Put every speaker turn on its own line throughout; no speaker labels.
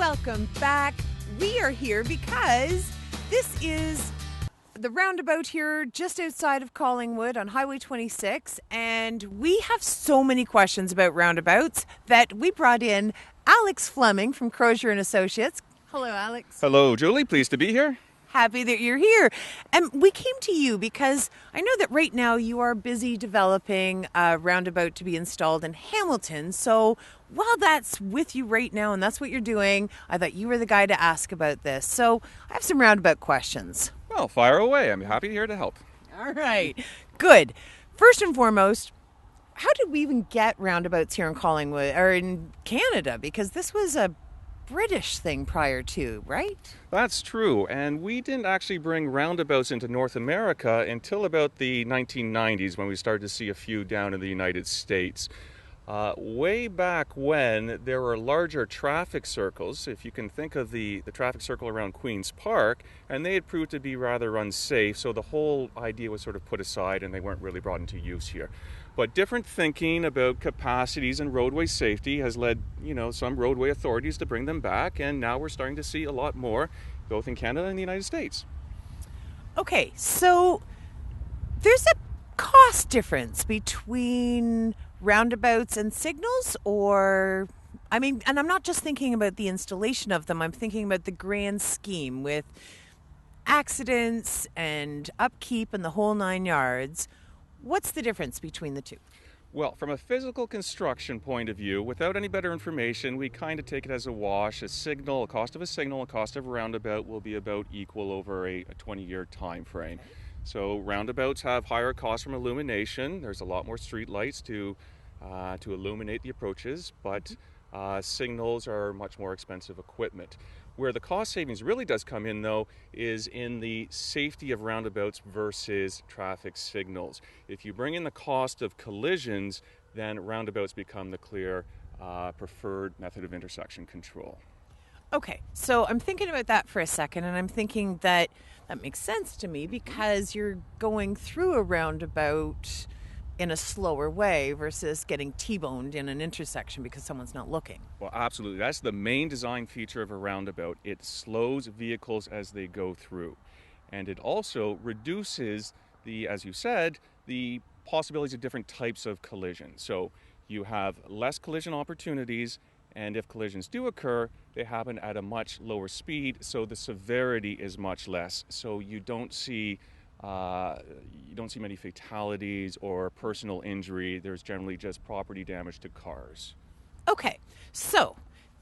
welcome back. We are here because this is the roundabout here just outside of Collingwood on Highway 26, and we have so many questions about roundabouts that we brought in Alex Fleming from Crozier and Associates. Hello, Alex.
Hello, Julie. Pleased to be here.
Happy that you're here. And we came to you because I know that right now you are busy developing a roundabout to be installed in Hamilton. So while that's with you right now and that's what you're doing, I thought you were the guy to ask about this. So I have some roundabout questions.
Well, fire away. I'm happy here to help.
All right. Good. First and foremost, how did we even get roundabouts here in Collingwood or in Canada? Because this was a British thing prior to, right?
That's true, and we didn't actually bring roundabouts into North America until about the 1990s when we started to see a few down in the United States. Way back when, there were larger traffic circles, if you can think of the traffic circle around Queen's Park, and they had proved to be rather unsafe, so the whole idea was sort of put aside and they weren't really brought into use here. But different thinking about capacities and roadway safety has led, some roadway authorities to bring them back, and now we're starting to see a lot more, both in Canada and the United States.
Okay, so there's a cost difference between roundabouts and signals, and I'm not just thinking about the installation of them, I'm thinking about the grand scheme with accidents and upkeep and the whole 9 yards. What's the difference between the two?
Well, from a physical construction point of view, without any better information, we kind of take it as a wash. A cost of a signal, a cost of a roundabout will be about equal over a 20-year time frame. So roundabouts have higher costs from illumination. There's a lot more street lights to illuminate the approaches, but signals are much more expensive equipment. Where the cost savings really does come in, though, is in the safety of roundabouts versus traffic signals. If you bring in the cost of collisions, then roundabouts become the clear preferred method of intersection control.
Okay, so I'm thinking about that for a second, and I'm thinking that makes sense to me because you're going through a roundabout in a slower way versus getting T-boned in an intersection because someone's not looking.
Well, absolutely. That's the main design feature of a roundabout. It slows vehicles as they go through. And it also reduces as you said, the possibilities of different types of collision. So you have less collision opportunities, and if collisions do occur, they happen at a much lower speed, so the severity is much less. So you don't see many fatalities or personal injury. There's generally just property damage to cars.
Okay, so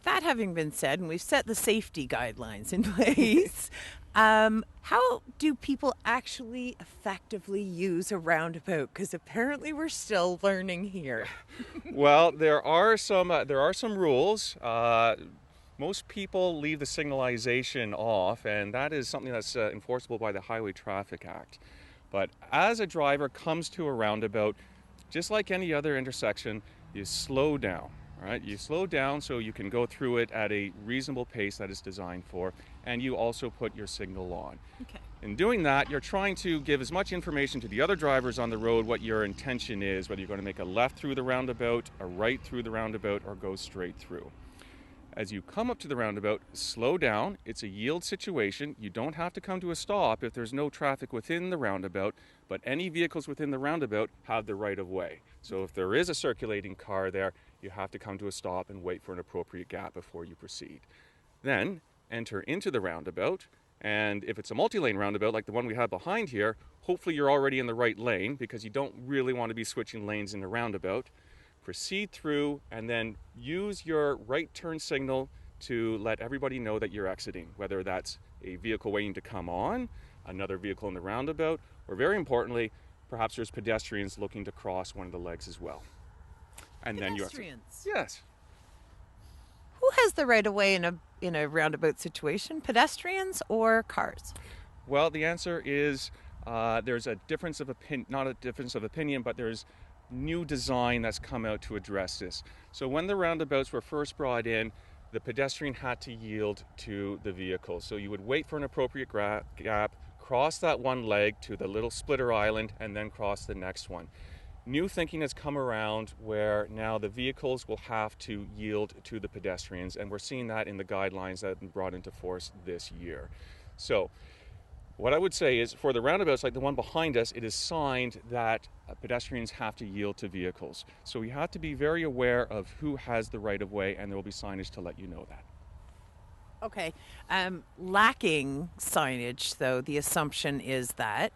that having been said, and we've set the safety guidelines in place, how do people actually effectively use a roundabout? Because apparently we're still learning here.
Well, there are some rules. Most people leave the signalization off, and that is something that's enforceable by the Highway Traffic Act. But as a driver comes to a roundabout, just like any other intersection, you slow down. Right? You slow down so you can go through it at a reasonable pace that it's designed for, and you also put your signal on.
Okay.
In doing that, you're trying to give as much information to the other drivers on the road what your intention is, whether you're going to make a left through the roundabout, a right through the roundabout, or go straight through. As you come up to the roundabout, slow down. It's a yield situation. You don't have to come to a stop if there's no traffic within the roundabout, but any vehicles within the roundabout have the right of way. So if there is a circulating car there, you have to come to a stop and wait for an appropriate gap before you proceed. Then enter into the roundabout, and if it's a multi-lane roundabout like the one we have behind here, hopefully you're already in the right lane because you don't really want to be switching lanes in the roundabout. Proceed through and then use your right turn signal to let everybody know that you're exiting, whether that's a vehicle waiting to come on, another vehicle in the roundabout, or very importantly, perhaps there's pedestrians looking to cross one of the legs as well. And
pedestrians?
Then you yes.
Who has the right of way in a roundabout situation, pedestrians or cars?
Well, the answer is there's a difference of not a difference of opinion, but there's new design that's come out to address this. So when the roundabouts were first brought in, the pedestrian had to yield to the vehicle. So you would wait for an appropriate gap, cross that one leg to the little splitter island, and then cross the next one. new thinking has come around where now the vehicles will have to yield to the pedestrians, and we're seeing that in the guidelines that have been brought into force this year. So what I would say is for the roundabouts like the one behind us, it is signed that pedestrians have to yield to vehicles. So we have to be very aware of who has the right of way, and there will be signage to let you know that.
Okay. Lacking signage, though, the assumption is that...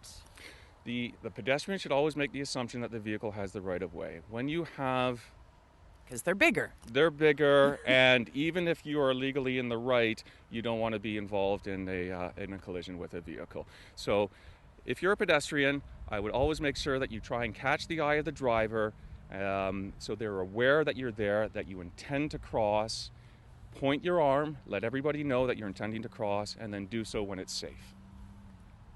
The pedestrian should always make the assumption that the vehicle has the right of way. When you have...
Because they're bigger.
They're bigger, and even if you are legally in the right, you don't want to be involved in a collision with a vehicle. So if you're a pedestrian, I would always make sure that you try and catch the eye of the driver, so they're aware that you're there, that you intend to cross. Point your arm, let everybody know that you're intending to cross, and then do so when it's safe.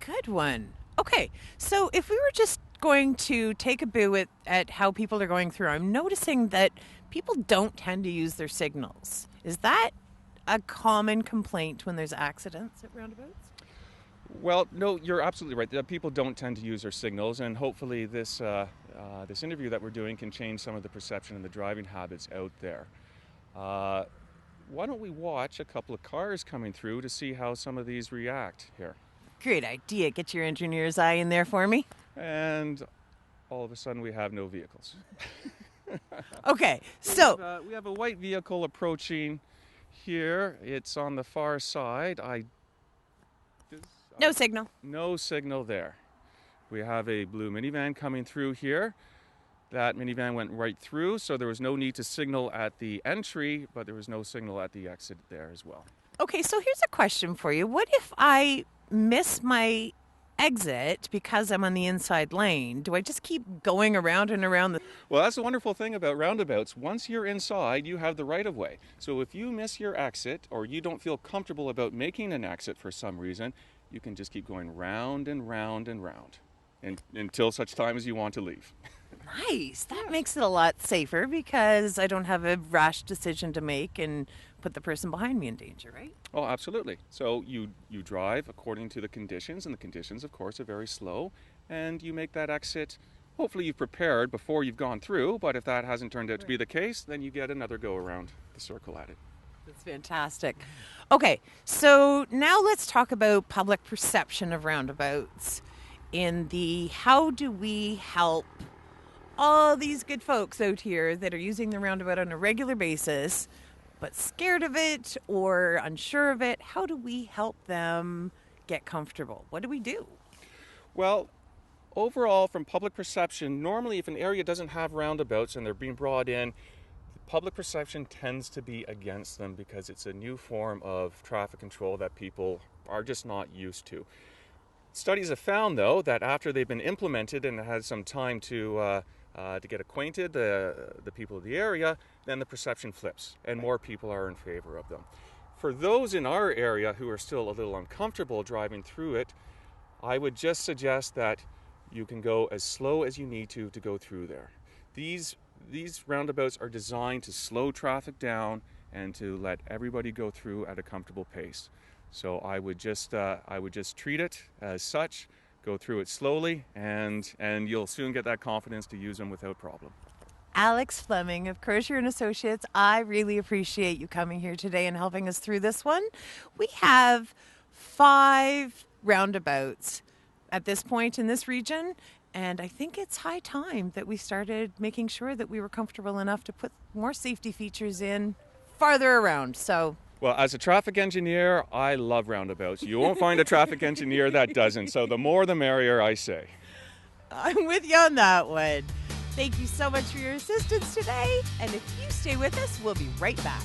Good one. Okay, so if we were just going to take a boo at how people are going through, I'm noticing that people don't tend to use their signals. Is that a common complaint when there's accidents at roundabouts?
Well, no, you're absolutely right. People don't tend to use their signals, and hopefully this interview that we're doing can change some of the perception and the driving habits out there. Why don't we watch a couple of cars coming through to see how some of these react here?
Great idea. Get your engineer's eye in there for me.
And all of a sudden we have no vehicles.
Okay, so...
We have a white vehicle approaching here. It's on the far side.
No signal.
No signal there. We have a blue minivan coming through here. That minivan went right through, so there was no need to signal at the entry, but there was no signal at the exit there as well.
Okay, so here's a question for you. What if I miss my exit because I'm on the inside lane? Do I just keep going around and around the...
Well, that's the wonderful thing about roundabouts. Once you're inside, you have the right of way. So if you miss your exit or you don't feel comfortable about making an exit for some reason, you can just keep going round and round and round until such time as you want to leave.
Nice. That makes it a lot safer because I don't have a rash decision to make and put the person behind me in danger, right?
Oh, absolutely. So you drive according to the conditions, and the conditions, of course, are very slow, and you make that exit. Hopefully you've prepared before you've gone through, but if that hasn't turned out to be the case, then you get another go around the circle at it.
That's fantastic. Okay, so now let's talk about public perception of roundabouts in the how do we help all these good folks out here that are using the roundabout on a regular basis but scared of it or unsure of it. How do we help them get comfortable? What do we do?
Well, overall, from public perception, normally if an area doesn't have roundabouts and they're being brought in, public perception tends to be against them because it's a new form of traffic control that people are just not used to. Studies have found, though, that after they've been implemented and had some time to get acquainted, the people of the area, then the perception flips and more people are in favor of them. For those in our area who are still a little uncomfortable driving through it, I would just suggest that you can go as slow as you need to go through there. These roundabouts are designed to slow traffic down and to let everybody go through at a comfortable pace. So I would just treat it as such. Go through it slowly, and you'll soon get that confidence to use them without problem.
Alex Fleming of Crozier & Associates, I really appreciate you coming here today and helping us through this one. We have 5 roundabouts at this point in this region, and I think it's high time that we started making sure that we were comfortable enough to put more safety features in farther around. So,
well, as a traffic engineer, I love roundabouts. You won't find a traffic engineer that doesn't. So the more the merrier, I say.
I'm with you on that one. Thank you so much for your assistance today. And if you stay with us, we'll be right back.